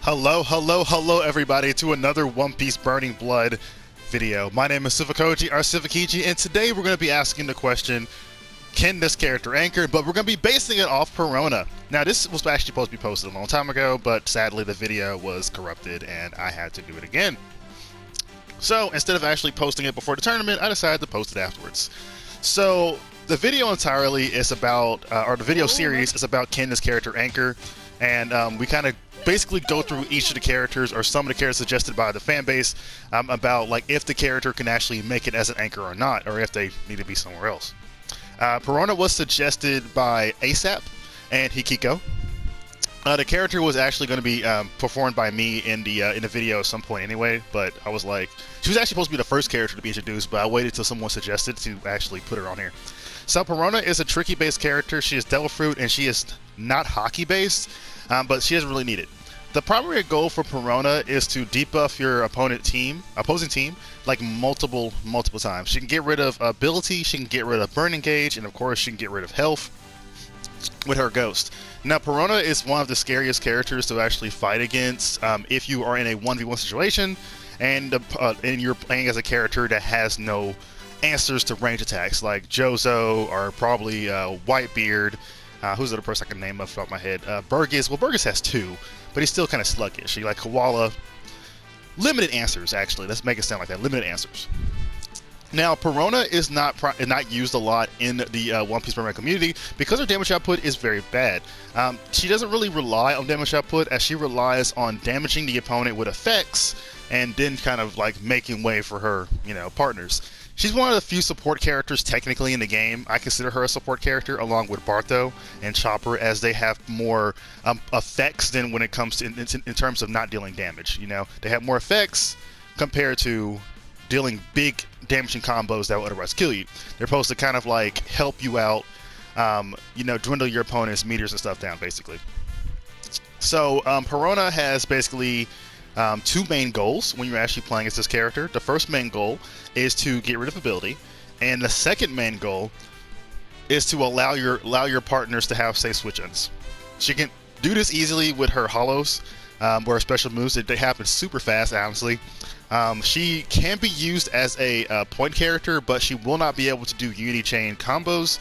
Hello everybody to another One Piece Burning Blood video. My name is Silvokiji, and today we're going to be asking the question, can this character anchor? But we're going to be basing it off Perona. Now this was actually supposed to be posted a long time ago, but sadly the video was corrupted and I had to do it again. So instead of actually posting it before the tournament, I decided to post it afterwards. So the video entirely is about, or the video series is about can this character anchor, and we kind of basically go through each of the characters or some of the characters suggested by the fan base about like if the character can actually make it as an anchor or not, or if they need to be somewhere else. Perona was suggested by ASAP and Hikiko. The character was actually going to be performed by me in the video at some point anyway, but I was like, she was actually supposed to be the first character to be introduced, but I waited till someone suggested to actually put her on here. So Perona is a tricky based character. She is Devil Fruit and she is not hockey based, but she doesn't really need it. The primary goal for Perona is to debuff your opposing team, like multiple times. She can get rid of ability, she can get rid of burning gauge, and of course she can get rid of health with her ghost. Now Perona is one of the scariest characters to actually fight against if you are in a 1v1 situation and you're playing as a character that has no answers to range attacks, like Jozo or probably Whitebeard. Who's the other person I can name off the top of my head? Burgess. Well, Burgess has two, but he's still kind of sluggish. He like Koala. Limited answers, actually. Let's make it sound like that. Limited answers. Now, Perona is not used a lot in the One Piece Perona community because her damage output is very bad. She doesn't really rely on damage output, as she relies on damaging the opponent with effects and then kind of like making way for her, partners. She's one of the few support characters technically in the game. I consider her a support character along with Bartho and Chopper, as they have more effects than when it comes to in terms of not dealing damage. They have more effects compared to dealing big damaging combos that will otherwise kill you. They're supposed to kind of like help you out, dwindle your opponent's meters and stuff down, basically. So Perona has basically two main goals when you're actually playing as this character. The first main goal is to get rid of ability, and the second main goal is to allow your partners to have safe switch-ins. She can do this easily with her hollows, where special moves they happen super fast. Honestly, she can be used as a point character, but she will not be able to do unity chain combos,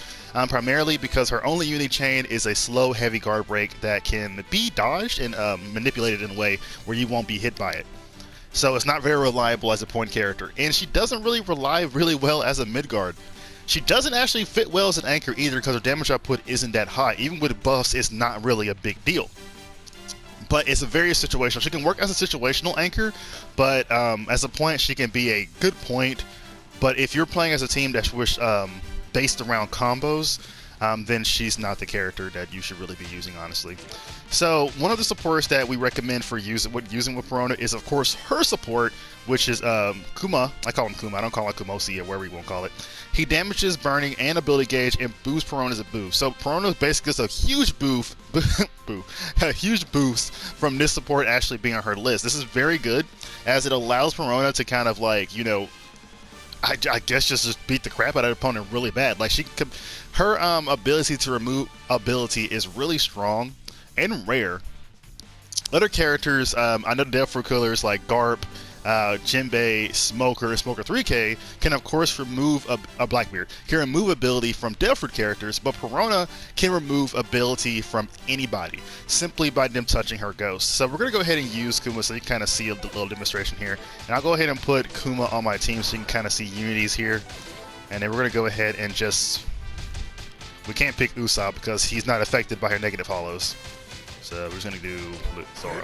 primarily because her only unity chain is a slow heavy guard break that can be dodged and manipulated in a way where you won't be hit by it. So it's not very reliable as a point character, and she doesn't really rely really well as a mid guard. She doesn't actually fit well as an anchor either because her damage output isn't that high. Even with buffs, it's not really a big deal. But it's a very situational. She can work as a situational anchor, but as a point, she can be a good point. But if you're playing as a team that's based around combos, then she's not the character that you should really be using, honestly. So one of the supports that we recommend for using with Perona is, of course, her support, which is Kuma. I call him Kuma. I don't call him Kumosi or whatever you want to call it. He damages burning and ability gauge and boosts Perona's boost. So Perona basically gets a huge boost, a huge boost from this support actually being on her list. This is very good, as it allows Perona to kind of like, I guess just beat the crap out of the opponent really bad. Like her ability to remove ability is really strong and rare. Other characters, I know the Devil Fruit killers like Garp, Jinbei, Smoker 3K can of course remove a Blackbeard. Can remove ability from Devil Fruit characters, but Perona can remove ability from anybody simply by them touching her ghost. So we're gonna go ahead and use Kuma so you can kind of see a little demonstration here. And I'll go ahead and put Kuma on my team so you can kind of see unities here. And then we're gonna go ahead and we can't pick Usopp because he's not affected by her negative hollows. So we're just gonna do Zoro.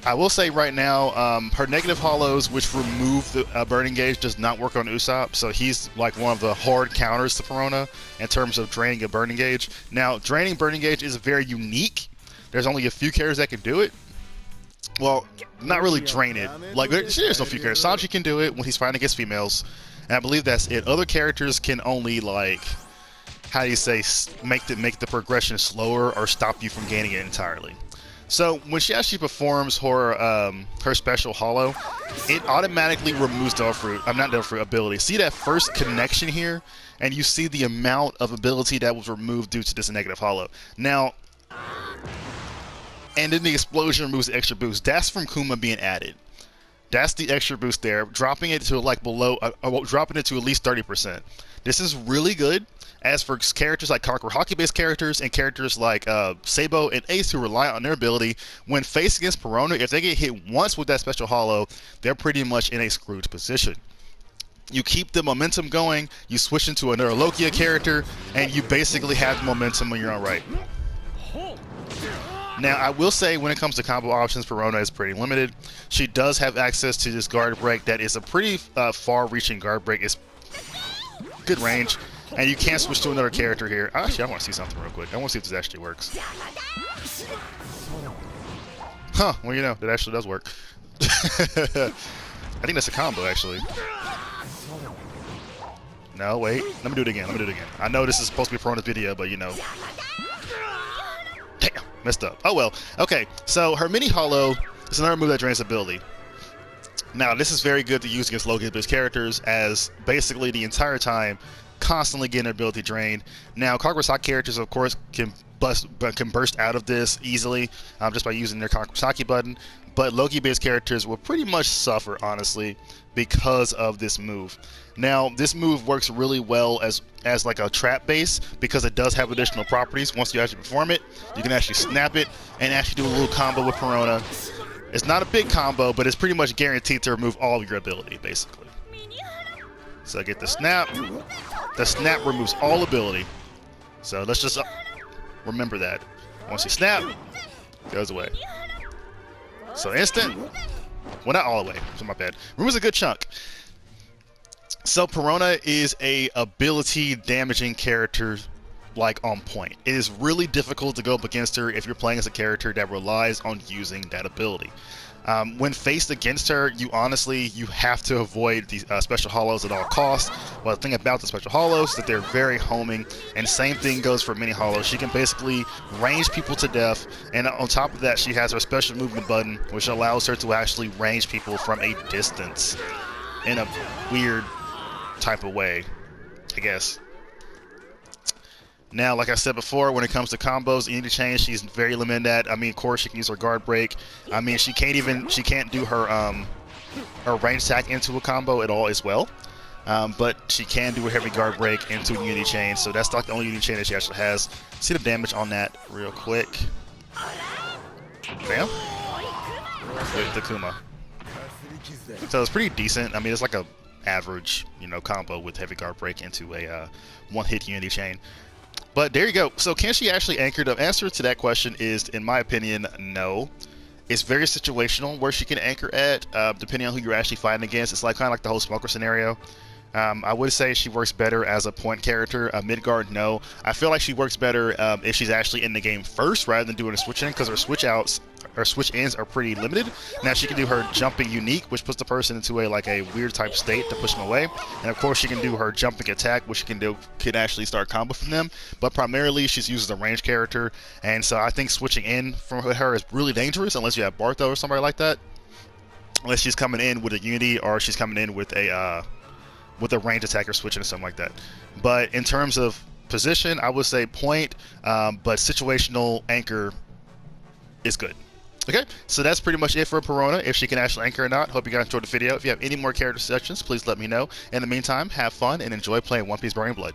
I will say right now, her negative hollows, which remove the burning gauge, does not work on Usopp, so he's like one of the hard counters to Perona in terms of draining a burning gauge. Now, draining burning gauge is very unique. There's only a few characters that can do it. Well, not really drain it. Like, there's no few characters. Sanji can do it when he's fighting against females, and I believe that's it. Other characters can only, like, how do you say, make the progression slower or stop you from gaining it entirely. So when she actually performs her special hollow, it automatically removes Devil Fruit ability. See that first connection here, and you see the amount of ability that was removed due to this negative hollow. Now, and then the explosion removes the extra boost. That's from Kuma being added. That's the extra boost there, dropping it to like dropping it to at least 30%. This is really good. As for characters like hockey-based characters and characters like Sabo and Ace who rely on their ability, when faced against Perona, if they get hit once with that special hollow, they're pretty much in a screwed position. You keep the momentum going, you switch into another Lokia character, and you basically have the momentum when you're on right. Now, I will say when it comes to combo options, Perona is pretty limited. She does have access to this guard break that is a pretty far-reaching guard break. It's good range, and you can't switch to another character here. Actually, I want to see something real quick. I want to see if this actually works. Huh, well, you know, it actually does work. I think that's a combo, actually. No, wait. Let me do it again. I know this is supposed to be Perona's video, but you know. Damn, messed up. Oh well. Okay, so her mini hollow is another move that drains ability. Now, this is very good to use against low-based characters, as basically the entire time, constantly getting their ability drained. Now, Kakurasaki characters, of course, can burst out of this easily just by using their Kakurasaki button, but Loki-based characters will pretty much suffer, honestly, because of this move. Now, this move works really well as like a trap base because it does have additional properties. Once you actually perform it, you can actually snap it and actually do a little combo with Perona. It's not a big combo, but it's pretty much guaranteed to remove all of your ability, basically. So I get the snap. The snap removes all ability. So let's just remember that. Once you snap, it goes away. So instant. Well, not all the way. So my bad. Removes a good chunk. So Perona is a ability damaging character, like on point. It is really difficult to go up against her if you're playing as a character that relies on using that ability. When faced against her, you have to avoid these special hollows at all costs. Well, the thing about the special hollows is that they're very homing, and same thing goes for mini hollows. She can basically range people to death, and on top of that, she has her special movement button, which allows her to actually range people from a distance in a weird type of way, I guess. Now, like I said before, when it comes to combos, Unity Chain, she's very limited at. I mean, of course, she can use her guard break. I mean, she can't do her range attack into a combo at all as well. But she can do a heavy guard break into a Unity Chain, so that's like the only Unity Chain that she actually has. See the damage on that real quick. Bam. With the Kuma. So it's pretty decent. I mean, it's like a average, you know, combo with heavy guard break into a one-hit Unity Chain. But there you go. So can she actually anchor? The answer to that question is, in my opinion, no. It's very situational where she can anchor at, depending on who you're actually fighting against. It's like kind of like the whole Smoker scenario. I would say she works better as a point character. Midgard, no. I feel like she works better if she's actually in the game first rather than doing a switch in, because her switch outs or switch ins are pretty limited. Now she can do her jumping unique, which puts the person into a weird type state to push them away. And of course she can do her jumping attack, which can actually start combo from them. But primarily she's used as a range character, and so I think switching in from her is really dangerous unless you have Bartho or somebody like that. Unless she's coming in with a Unity or she's coming in with a range attacker switching or something like that. But in terms of position, I would say point, but situational anchor is good. Okay, so that's pretty much it for Perona, if she can actually anchor or not. Hope you guys enjoyed the video. If you have any more character suggestions, please let me know. In the meantime, have fun and enjoy playing One Piece Burning Blood.